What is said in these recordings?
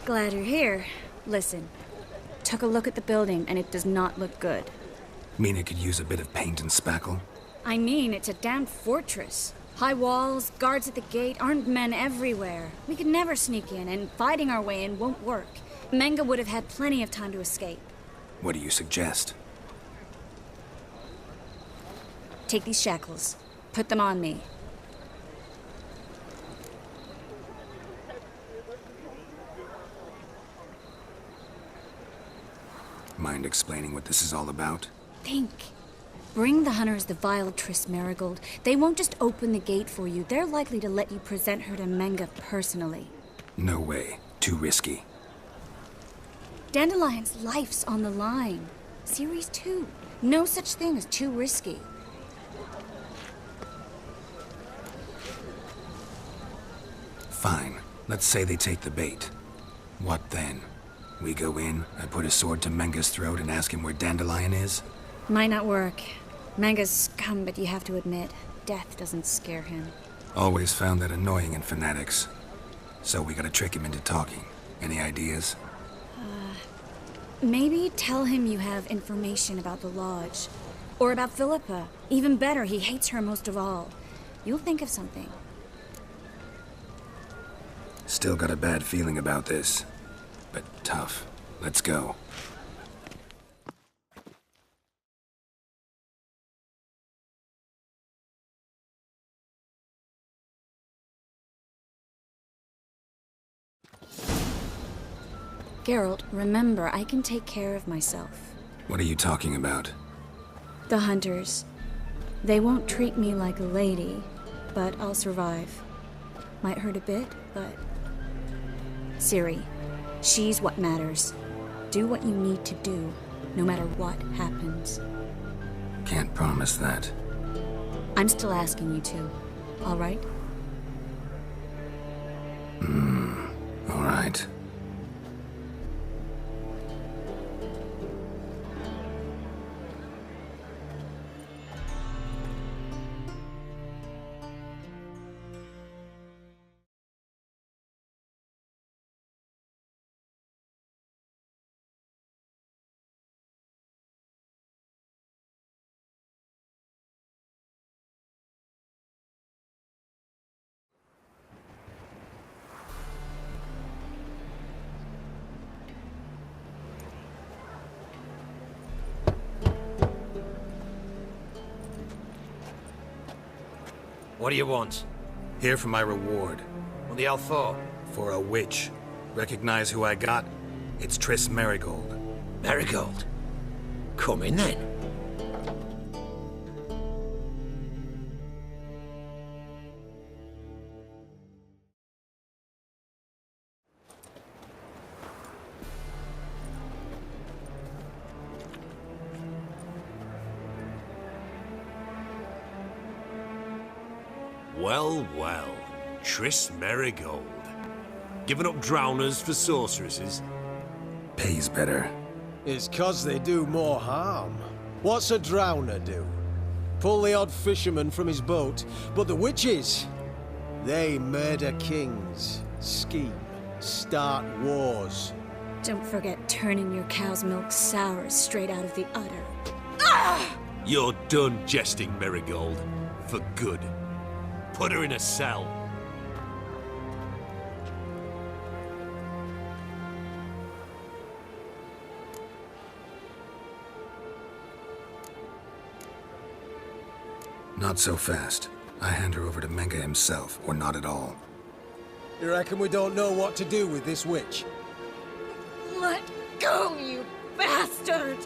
Glad you're here. Listen, took a look at the building and it does not look good. Mean it could use a bit of paint and spackle? I mean, it's a damn fortress. High walls, guards at the gate, armed men everywhere. We could never sneak in, and fighting our way in won't work. Menge would have had plenty of time to escape. What do you suggest? Take these shackles. Put them on me. Mind explaining what this is all about? Think. Bring the hunters the vile Triss Marigold. They won't just open the gate for you. They're likely to let you present her to Menge personally. No way. Too risky. Dandelion's life's on the line. Series 2. No such thing as too risky. Fine. Let's say they take the bait. What then? We go in, I put a sword to Menge's throat and ask him where Dandelion is? Might not work. Menge's scum, but you have to admit, death doesn't scare him. Always found that annoying in fanatics. So we gotta trick him into talking. Any ideas? Maybe tell him you have information about the Lodge. Or about Philippa. Even better, he hates her most of all. You'll think of something. Still got a bad feeling about this. But tough. Let's go. Geralt, remember, I can take care of myself. What are you talking about? The hunters. They won't treat me like a lady, but I'll survive. Might hurt a bit, but... Ciri, she's what matters. Do what you need to do, no matter what happens. Can't promise that. I'm still asking you to, all right? All right. What do you want? Here for my reward. What the hell for? For a witch. Recognize who I got? It's Triss Marigold. Marigold. Come in then. Well, well. Triss Marigold. Giving up drowners for sorceresses? Pays better. It's 'cause they do more harm. What's a drowner do? Pull the odd fisherman from his boat, but the witches, they murder kings, scheme, start wars. Don't forget turning your cow's milk sour straight out of the udder. You're done jesting, Marigold. For good. Put her in a cell. Not so fast. I hand her over to Menge himself, or not at all. You reckon we don't know what to do with this witch? Let go, you bastard!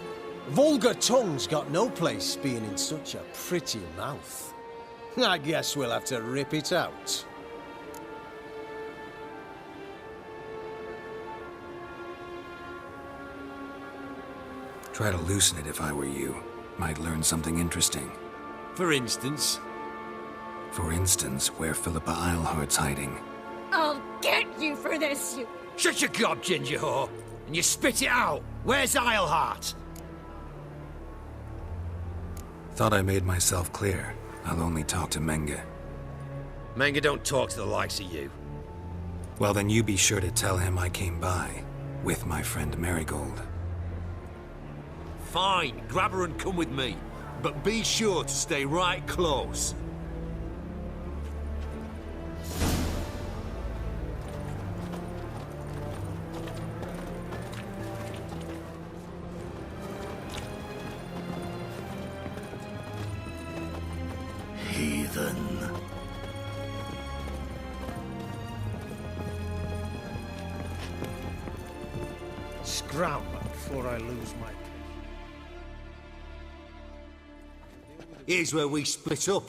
Vulgar tongue's got no place being in such a pretty mouth. I guess we'll have to rip it out. Try to loosen it if I were you. Might learn something interesting. For instance? For instance, where Philippa Eilhart's hiding. I'll get you for this, you... Shut your gob, ginger whore, and you spit it out. Where's Eilhart? Thought I made myself clear. I'll only talk to Menge. Menge don't talk to the likes of you. Well, then you be sure to tell him I came by, with my friend Marigold. Fine, grab her and come with me. But be sure to stay right close. Heathen. Scram before I lose my... Here's where we split up.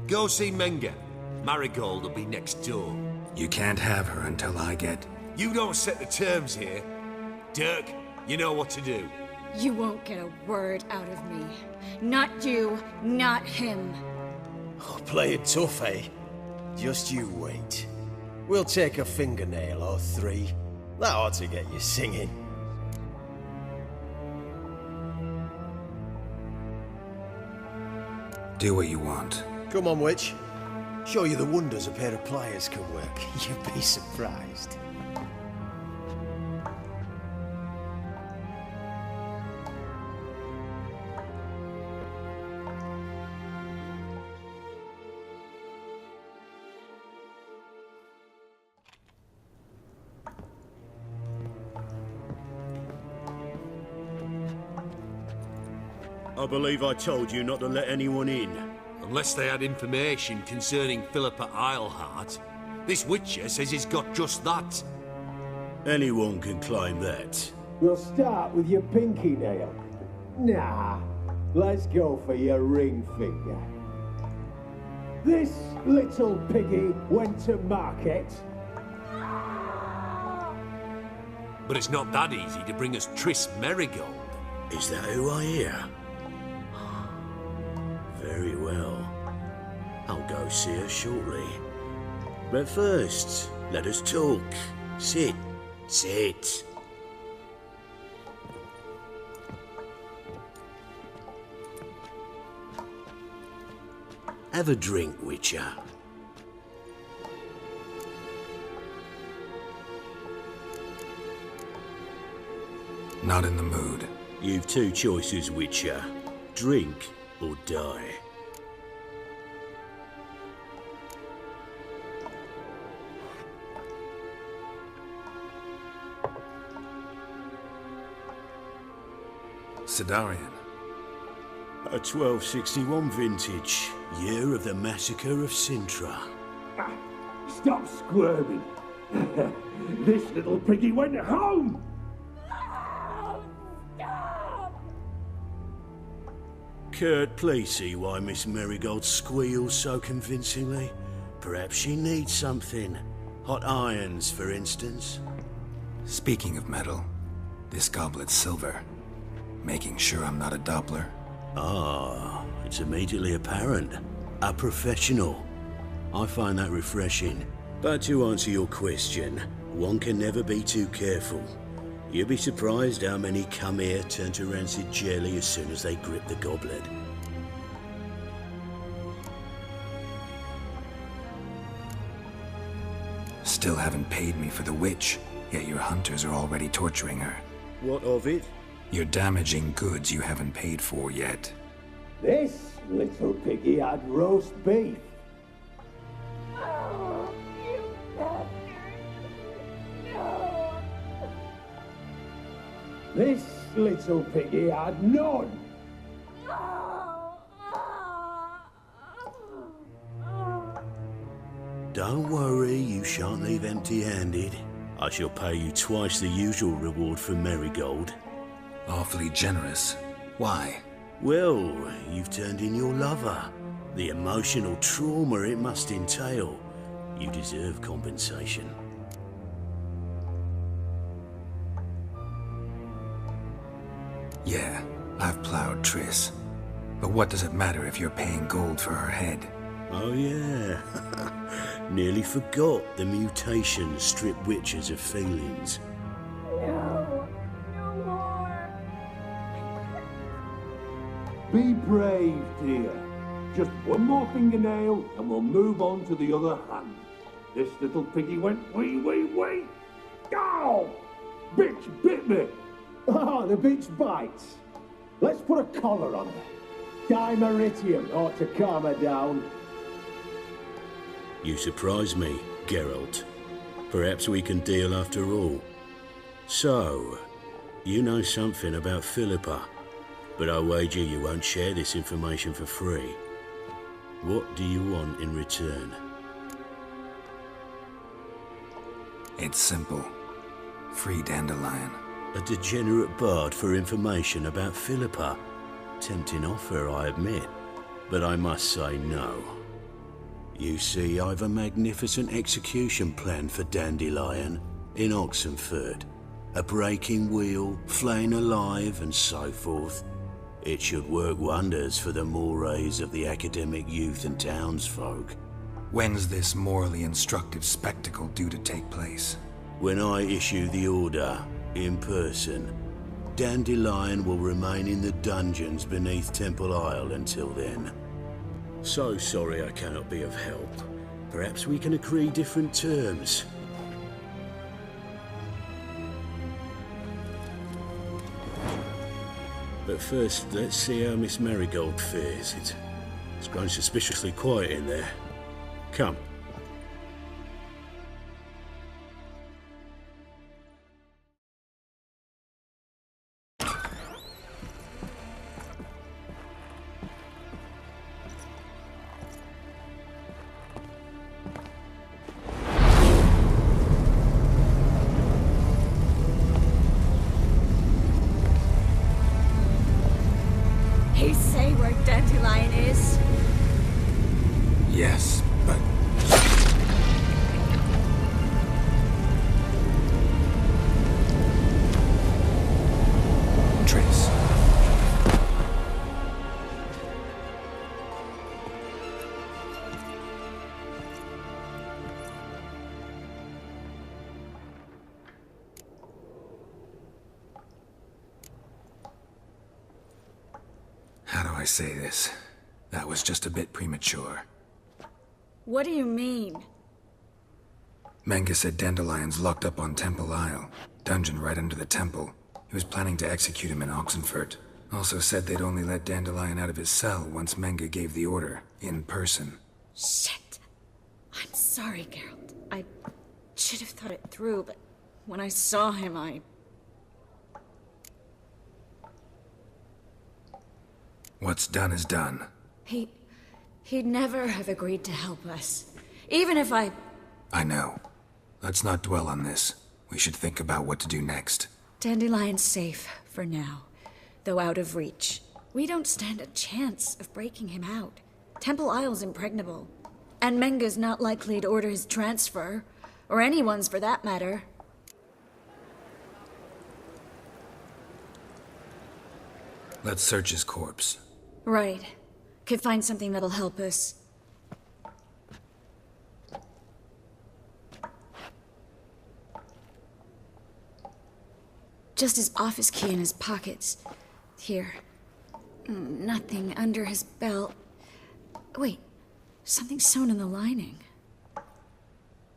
Go see Menga. Marigold will be next door. You can't have her until I get... You don't set the terms here. Dirk, you know what to do. You won't get a word out of me. Not you, not him. Oh, play it tough, eh? Just you wait. We'll take a fingernail or three. That ought to get you singing. Do what you want. Come on, witch. Show you the wonders a pair of pliers can work. You'd be surprised. I believe I told you not to let anyone in. Unless they had information concerning Philippa Eilhart. This Witcher says he's got just that. Anyone can claim that. We'll start with your pinky nail. Nah, let's go for your ring finger. This little piggy went to market. But it's not that easy to bring us Triss Merigold. Is that who I hear? Very well. I'll go see her shortly. But first, let us talk. Sit. Sit. Have a drink, Witcher. Not in the mood. You've two choices, Witcher. Drink or die. Sidarian. A 1261 vintage, year of the massacre of Sintra. Stop squirming. This little piggy went home. Kurt, please see why Miss Merigold squeals so convincingly. Perhaps she needs something. Hot irons, for instance. Speaking of metal, this goblet's silver. Making sure I'm not a Doppler. Ah, it's immediately apparent. A professional. I find that refreshing. But to answer your question, one can never be too careful. You'll be surprised how many come here turn to rancid jelly as soon as they grip the goblet. Still haven't paid me for the witch, yet your hunters are already torturing her. What of it? You're damaging goods you haven't paid for yet. This little piggy had roast beef. This little piggy had none. Don't worry, you shan't leave empty-handed. I shall pay you twice the usual reward for Merigold. Awfully generous. Why? Well, you've turned in your lover. The emotional trauma it must entail. You deserve compensation. Yeah, I've plowed Triss. But what does it matter if you're paying gold for her head? Oh yeah. Nearly forgot the mutations strip witches of feelings. No, no more. Be brave, dear. Just one more fingernail and we'll move on to the other hand. This little piggy went wee. Ow! Bitch bit me! Ah, the bitch bites. Let's put a collar on her. Dimeritium ought to calm her down. You surprise me, Geralt. Perhaps we can deal after all. So, you know something about Philippa, but I wager you won't share this information for free. What do you want in return? It's simple. Free Dandelion. A degenerate bard for information about Philippa. Tempting offer, I admit, but I must say no. You see, I've a magnificent execution plan for Dandelion in Oxenford. A breaking wheel, flaying alive, and so forth. It should work wonders for the mores of the academic youth and townsfolk. When's this morally instructive spectacle due to take place? When I issue the order, in person, Dandelion will remain in the dungeons beneath Temple Isle until then. So sorry I cannot be of help. Perhaps we can agree different terms. But first, let's see how Miss Marigold fares. It's grown suspiciously quiet in there. Come. He say where Dandelion is? Yes, but... Trace. How do I say this? That was just a bit premature. What do you mean? Menga said Dandelion's locked up on Temple Isle, dungeon right under the temple. He was planning to execute him in Oxenford. Also said they'd only let Dandelion out of his cell once Menga gave the order, in person. Shit. I'm sorry, Geralt. I should have thought it through, but when I saw him, What's done is done. He'd never have agreed to help us. Even if I know. Let's not dwell on this. We should think about what to do next. Dandelion's safe for now, though out of reach. We don't stand a chance of breaking him out. Temple Isle's impregnable, and Menga's not likely to order his transfer, or anyone's for that matter. Let's search his corpse. Right. Could find something that'll help us. Just his office key in his pockets. Here. Nothing under his belt. Wait. Something sewn in the lining.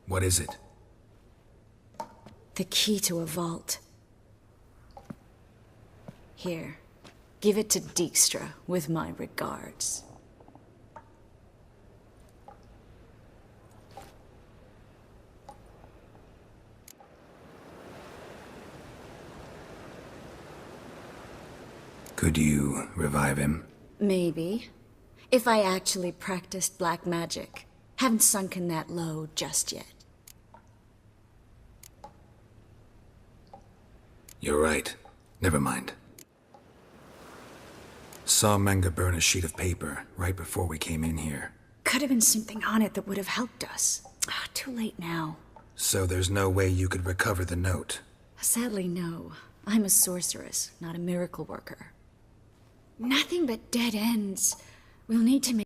What is it? The key to a vault. Here. Give it to Dijkstra with my regards. Could you revive him? Maybe. If I actually practiced black magic. Haven't sunken that low just yet. You're right. Never mind. Saw Menga burn a sheet of paper right before we came in here. Could have been something on it that would have helped us. Too late now. So there's no way you could recover the note? Sadly, no. I'm a sorceress, not a miracle worker. Nothing but dead ends. We'll need to make